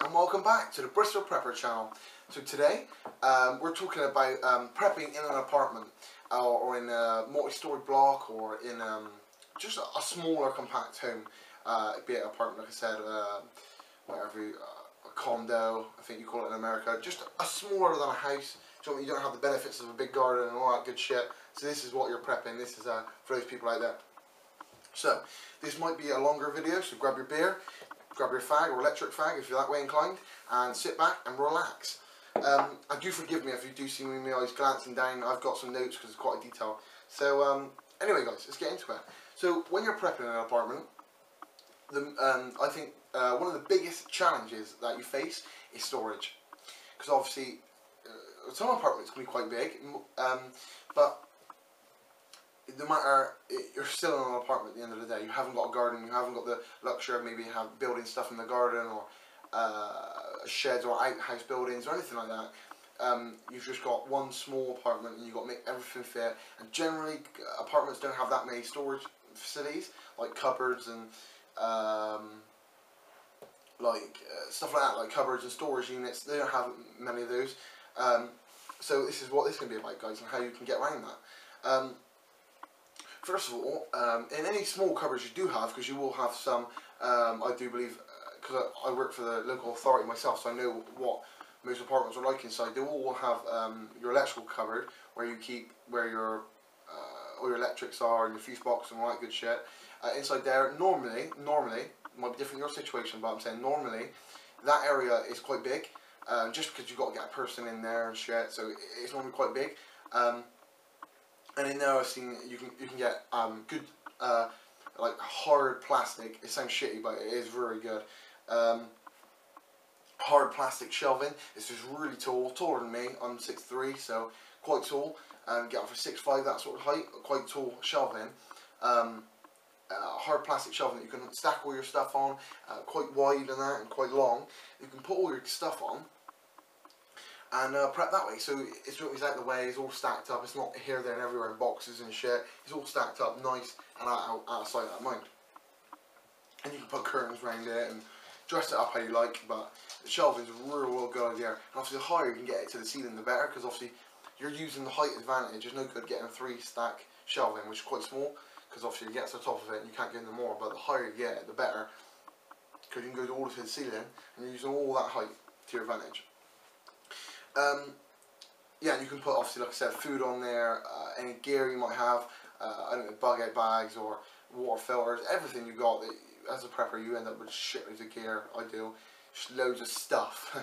and welcome back to the Bristol Prepper channel. So today we're talking about prepping in an apartment or in a multi-story block or in just a smaller compact home, be it an apartment, like I said, whatever, a condo, I think you call it in America, just a smaller than a house. So you don't have the benefits of a big garden and all that good shit. So this is what you're prepping. This is for those people out there. So this might be a longer video, so grab your beer, grab your fag or electric fag if you're that way inclined, and sit back and relax. And do forgive me if you do see me with my eyes glancing down. I've got some notes because it's quite a detail. So anyway guys, let's get into it. So when you're prepping an apartment, I think one of the biggest challenges that you face is storage. Because obviously some apartments can be quite big, but no matter, you're still in an apartment at the end of the day. You haven't got a garden, you haven't got the luxury of maybe building stuff in the garden or sheds or outhouse buildings or anything like that. You've just got one small apartment and you've got to make everything fit. And generally apartments don't have that many storage facilities like cupboards and stuff like that, like cupboards and storage units. They don't have many of those. So this is what this is going to be about, guys, and how you can get around that. First of all, in any small cupboards you do have, because you will have some, I do believe, because I work for the local authority myself, so I know what most apartments are like inside. They all will have your electrical cupboard where you keep where your all your electrics are and your fuse box and all that good shit. Inside there, normally, might be different in your situation, but I'm saying normally that area is quite big, just because you've got to get a person in there and shit. So it's normally quite big. And in there I've seen you can get good like hard plastic. It sounds shitty, but it is very good. Hard plastic shelving. It's just really tall, taller than me. I'm 6'3", so quite tall. Get up for 6'5", that sort of height. Quite tall shelving. Hard plastic shelving that you can stack all your stuff on. Quite wide and that, and quite long. You can put all your stuff on and prep that way. So it's out of the way, it's all stacked up, it's not here, there and everywhere in boxes and shit. It's all stacked up nice and out of sight, out of mind. And you can put curtains around it and dress it up how you like, but the shelving is a real good idea. And obviously the higher you can get it to the ceiling, the better, because obviously you're using the height advantage. There's no good getting a 3-stack shelving, which is quite small, because obviously you get to the top of it and you can't get in more, but the higher you get it, the better, because you can go all the way to the ceiling and you're using all that height to your advantage. Yeah, and you can put, obviously, like I said, food on there, any gear you might have, I don't know, bug out bags or water filters, everything you got. As a prepper, you end up with shitloads of gear. I do, just loads of stuff.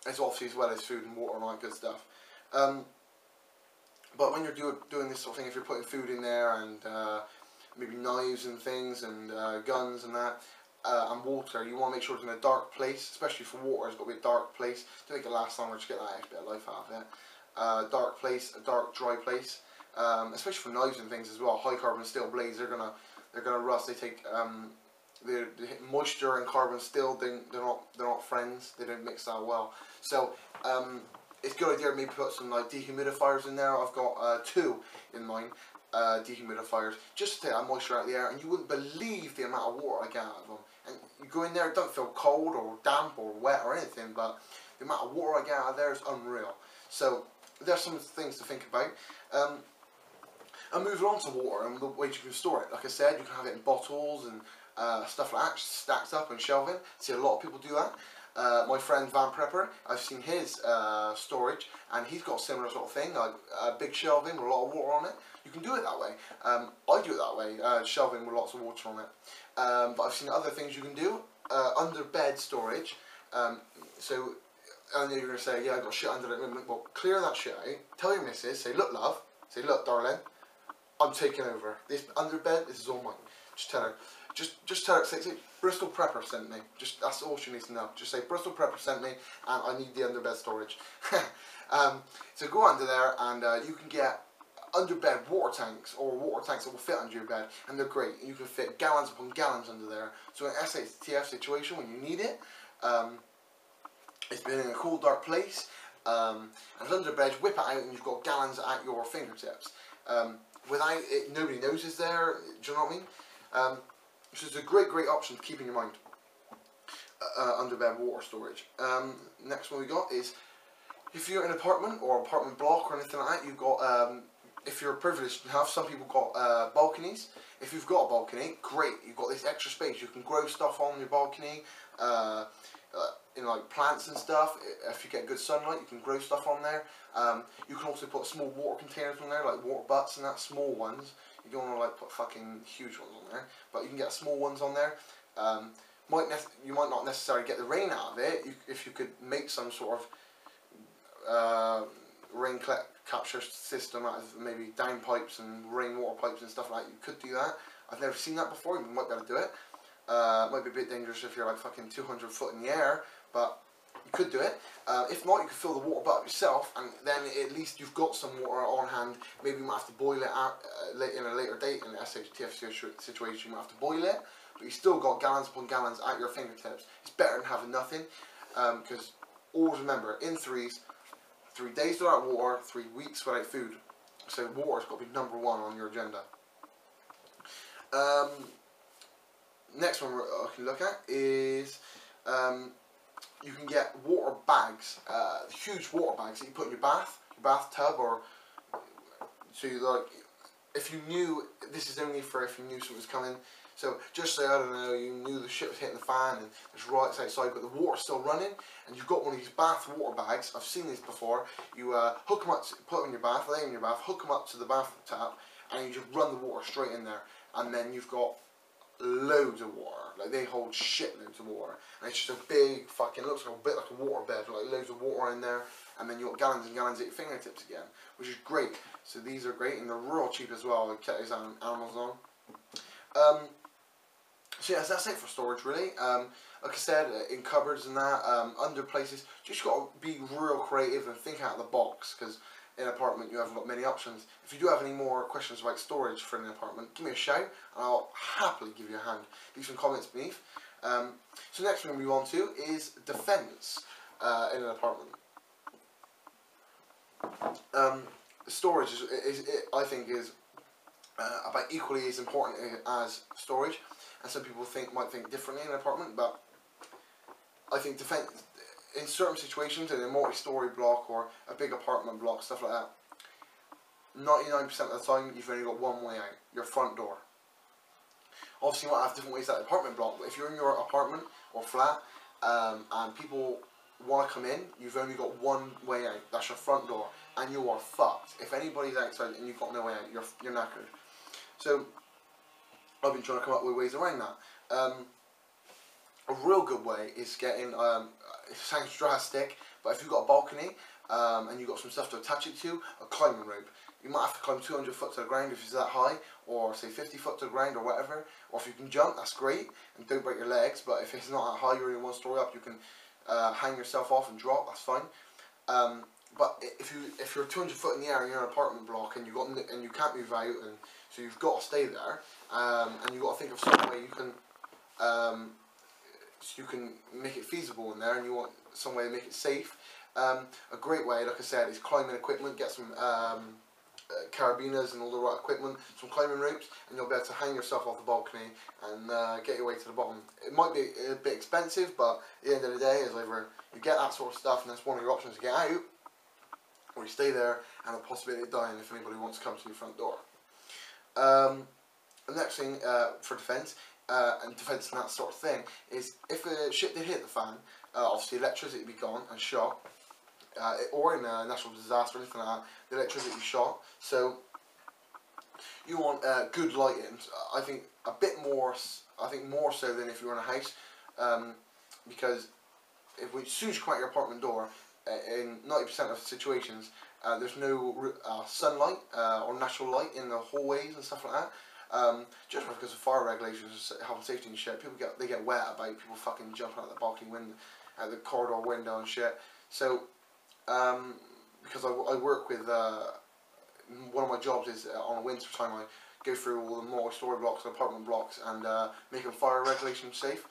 It's obviously as well as food and water and all that good stuff. But when you're doing this sort of thing, if you're putting food in there and maybe knives and things and guns and that, and water, you want to make sure it's in a dark place, especially for water. It's got to be a dark place to make it last longer, just get that extra bit of life out of it. Dark place, a dark, dry place, especially for knives and things as well. High carbon steel blades, they're gonna rust. They take the moisture and carbon steel. They're not friends. They don't mix that well. So it's a good idea to maybe put some like dehumidifiers in there. I've got 2 in mine. Dehumidifiers, just to take that moisture out of the air, and you wouldn't believe the amount of water I get out of them. And you go in there, it don't feel cold or damp or wet or anything, but the amount of water I get out of there is unreal. So there's some things to think about. And moving on to water and the ways you can store it. Like I said, you can have it in bottles and stuff like that, stacked up and shelving. See a lot of people do that. My friend Van Prepper, I've seen his storage, and he's got a similar sort of thing, like a big shelving with a lot of water on it. You can do it that way. I do it that way, shelving with lots of water on it. But I've seen other things you can do. Under bed storage. So I know you're going to say, yeah, I got shit under it. Well, clear that shit out. Tell your missus, say, look love, say, look darling, I'm taking over. This under bed, this is all mine. Just tell her. Just tell her, say Bristol Prepper sent me. That's all she needs to know. Just say Bristol Prepper sent me, and I need the underbed storage. So go under there, and you can get underbed water tanks, or water tanks that will fit under your bed, and they're great. You can fit gallons upon gallons under there. So in an SHTF situation, when you need it, it's been in a cool, dark place, and it's under the bed. Whip it out, and you've got gallons at your fingertips. Without it, nobody knows it's there. Do you know what I mean? Which is a great option to keep in your mind. underbed water storage. Next one we got is, if you're in an apartment or apartment block or anything like that, you've got, if you're privileged enough, some people got balconies. If you've got a balcony, great, you've got this extra space. You can grow stuff on your balcony, in like plants and stuff. If you get good sunlight, you can grow stuff on there. You can also put small water containers on there, like water butts and that, small ones. You don't want to like put fucking huge ones on there, but you can get small ones on there. You might not necessarily get the rain out of it. If you could make some sort of rain capture system out of maybe downpipes and rainwater pipes and stuff like that, you could do that. I've never seen that before. You might be able to do it. It might be a bit dangerous if you're like fucking 200 foot in the air, but you could do it. If not, you could fill the water butt yourself, and then at least you've got some water on hand. Maybe you might have to boil it out in a later date. In the SHTF situation, you might have to boil it, but you still got gallons upon gallons at your fingertips. It's better than having nothing, because always remember, in threes, 3 days without water, 3 weeks without food. So water's got to be number one on your agenda. Next one I can look at is, you can get water bags, huge water bags that you put in your bathtub, or so you like, if you knew, this is only for if you knew something was coming. So just say, I don't know, you knew the shit was hitting the fan and there's riots outside, but the water's still running, and you've got one of these bath water bags. I've seen these before. You hook them up, put them in your bath, lay them in your bath, hook them up to the bath tap, and you just run the water straight in there, and then you've got loads of water. Like, they hold shitloads of water, and it's just a big fucking, looks like a bit like a water bed, like loads of water in there, and then you've got gallons and gallons at your fingertips again, which is great. So these are great, and they're real cheap as well. Kept these animals on. So yeah, that's it for storage really. Like I said, in cupboards and that, under places, just got to be real creative and think out of the box, because in an apartment you haven't got many options. If you do have any more questions about storage for an apartment, give me a shout and I'll happily give you a hand. Leave some comments beneath. So next one we move on to is defence in an apartment. Storage I think is about equally as important as storage, and some people might think differently in an apartment, but I think defence, in certain situations, in a multi-story block or a big apartment block, stuff like that, 99% of the time you've only got one way out, your front door. Obviously you might have different ways out of the apartment block, but if you're in your apartment or flat and people want to come in, you've only got one way out, that's your front door, and you are fucked. If anybody's outside and you've got no way out, you're knackered. So I've been trying to come up with ways around that. A real good way is getting, it sounds drastic, but if you've got a balcony and you've got some stuff to attach it to, a climbing rope. You might have to climb 200 foot to the ground if it's that high, or say 50 foot to the ground or whatever. Or if you can jump, that's great, and don't break your legs. But if it's not that high, you're only one story up, you can hang yourself off and drop, that's fine. But if you're 200 foot in the air and you're in an apartment block and you can't move out, and so you've got to stay there, and you've got to think of some way you can make it feasible in there, and you want some way to make it safe. A great way, like I said, is climbing equipment. Get some carabiners and all the right equipment, some climbing ropes, and you'll be able to hang yourself off the balcony and get your way to the bottom. It might be a bit expensive, but at the end of the day, it's either you get that sort of stuff and that's one of your options to get out, or you stay there and the possibility of dying if anybody wants to come to your front door. The next thing for defence, and defence and that sort of thing, is if a ship did hit the fan, obviously electricity would be gone and shot, or in a natural disaster or anything like that, the electricity is shot. So you want good lighting. I think a bit more. I think more so than if you're in a house, because as soon as you come out your apartment door, in 90% of situations, there's no sunlight or natural light in the hallways and stuff like that. Just because of fire regulations, health and safety and shit, people get wet about people fucking jumping out the balcony window, out the corridor window and shit. So because I work with one of my jobs is on a winter time I go through all the multi-story blocks and apartment blocks and make them fire regulations safe.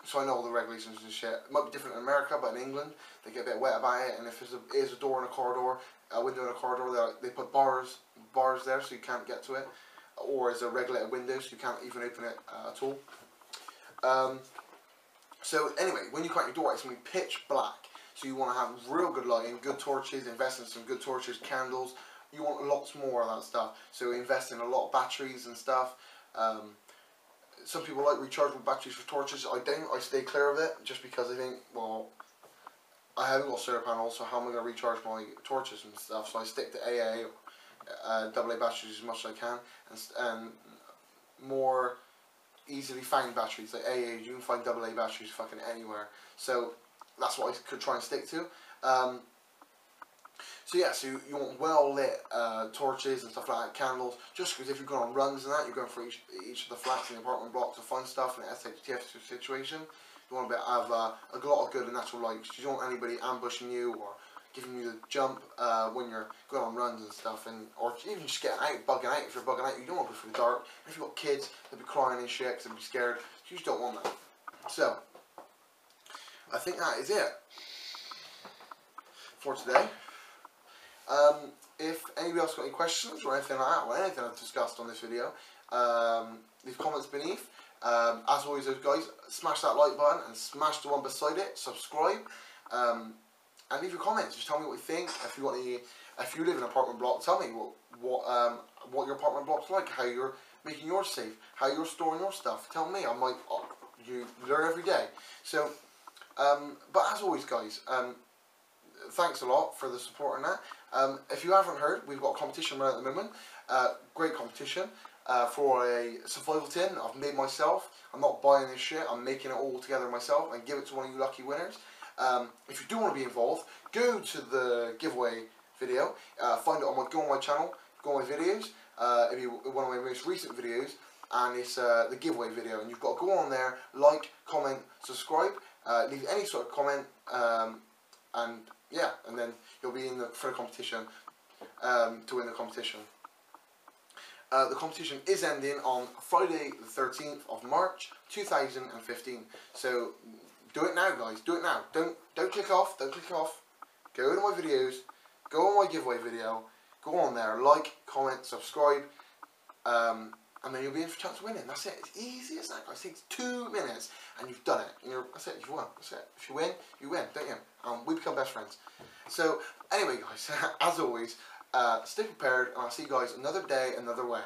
So I know all the regulations and shit. It might be different in America, but in England they get a bit wet about it. And if there's a door in a corridor, a window in a corridor, they put bars there so you can't get to it, or as a regulated window so you can't even open it at all. So anyway, when you come out your door, it's going to be pitch black. So you want to have real good lighting, good torches, invest in some good torches, candles. You want lots more of that stuff. So invest in a lot of batteries and stuff. Some people like rechargeable batteries for torches. I don't. I stay clear of it just because I think, well, I haven't got solar panels, so how am I going to recharge my torches and stuff? So I stick to AA, AA batteries as much as I can, and more easily found batteries like AA. You can find AA batteries fucking anywhere. So that's what I could try and stick to. So yeah, so you want well lit torches and stuff like that, candles, just because if you're going on runs and that, you're going for each of the flats in the apartment block to find stuff in an SHTF situation. You want to have a lot of good and natural light, because you don't want anybody ambushing you or giving you the jump when you're going on runs and stuff, or even just getting out, bugging out. If you're bugging out, you don't want to go through the dark. If you've got kids, they'll be crying and shit because they'll be scared. You just don't want that. So, I think that is it for today. If anybody else got any questions or anything like that, or anything I've discussed on this video, leave comments beneath. As always, guys, smash that like button and smash the one beside it. Subscribe, and leave your comments. Just tell me what you think. If you want any, if you live in an apartment block, tell me what your apartment block's like, how you're making yours safe, how you're storing your stuff. Tell me. I might. You learn every day. So, but as always, guys, thanks a lot for the support on that. If you haven't heard, we've got a competition running at the moment. Great competition for a survival tin I've made myself. I'm not buying this shit, I'm making it all together myself and give it to one of you lucky winners. If you do want to be involved, go to the giveaway video, find it on go on my channel, go on my videos, it'll be one of my most recent videos, and it's the giveaway video, and you've got to go on there, like, comment, subscribe, leave any sort of comment, and yeah, and then you'll be in for the competition to win the competition. The competition is ending on Friday the 13th of March 2015. So do it now, guys. Do it now. Don't click off. Don't click off. Go to my videos. Go on my giveaway video. Go on there. Like, comment, subscribe, and then you'll be in for a chance of winning. That's it. It's easy as that, guys. It takes 2 minutes, and you've done it. That's it. You've won. That's it. If you win, don't you? We become best friends. So, anyway, guys, as always, stay prepared, and I'll see you guys another day, another way.